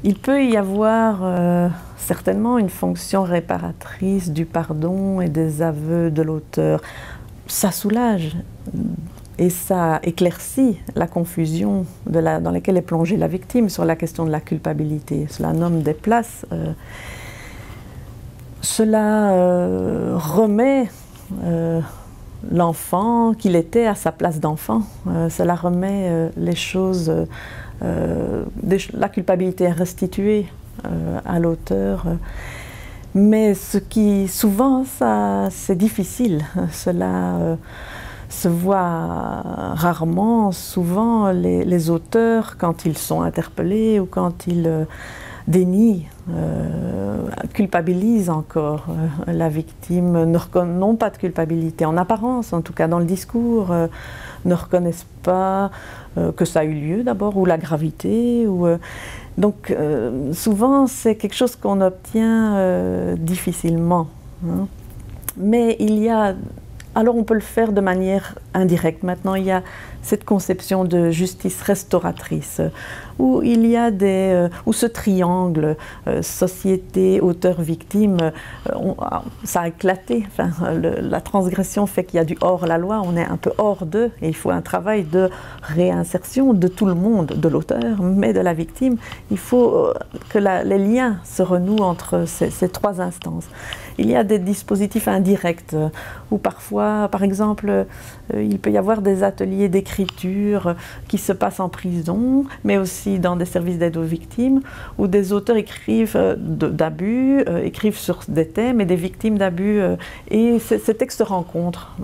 Il peut y avoir certainement une fonction réparatrice du pardon et des aveux de l'auteur. Ça soulage et ça éclaircit la confusion dans laquelle est plongée la victime sur la question de la culpabilité. Cela nomme des places. Cela remet l'enfant qu'il était à sa place d'enfant. Cela remet les choses, la culpabilité est restituée à l'auteur. Mais ce qui, souvent, c'est difficile. Cela se voit rarement. Souvent, les auteurs, quand ils sont interpellés ou quand ils dénient, culpabilisent encore la victime, n'ont pas de culpabilité, en apparence, en tout cas dans le discours, ne reconnaissent pas que ça a eu lieu d'abord, ou la gravité. Donc souvent, c'est quelque chose qu'on obtient difficilement. Hein. Mais il y a... Alors on peut le faire de manière indirecte. Maintenant, il y a cette conception de justice restauratrice, où il y a où ce triangle, société, auteur, victime, ça a éclaté. Enfin, la transgression fait qu'il y a du hors-la-loi, on est un peu hors d'eux, et il faut un travail de réinsertion de tout le monde, de l'auteur, mais de la victime. Il faut que les liens se renouent entre ces trois instances. Il y a des dispositifs indirects, où parfois, par exemple, il peut y avoir des ateliers d'écriture qui se passent en prison, mais aussi dans des services d'aide aux victimes, où des auteurs écrivent d'abus, écrivent sur des thèmes et des victimes d'abus, et ces textes se rencontrent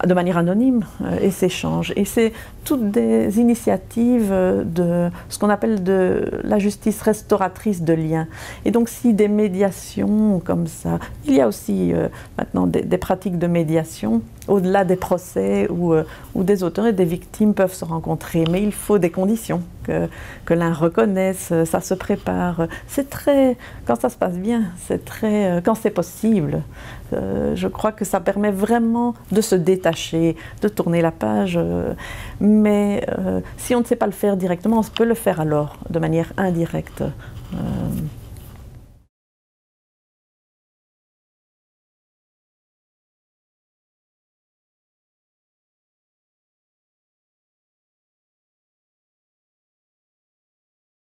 de manière anonyme et s'échangent. Et c'est toutes des initiatives de ce qu'on appelle de la justice restauratrice de liens. Et donc si des médiations comme ça, il y a aussi maintenant des pratiques de médiation, au-delà des procès où des auteurs et des victimes peuvent se rencontrer. Mais il faut des conditions, que l'un reconnaisse, ça se prépare. C'est très, quand ça se passe bien, c'est très, quand c'est possible, je crois que ça permet vraiment de se détacher, de tourner la page. Mais si on ne sait pas le faire directement, on peut le faire alors de manière indirecte.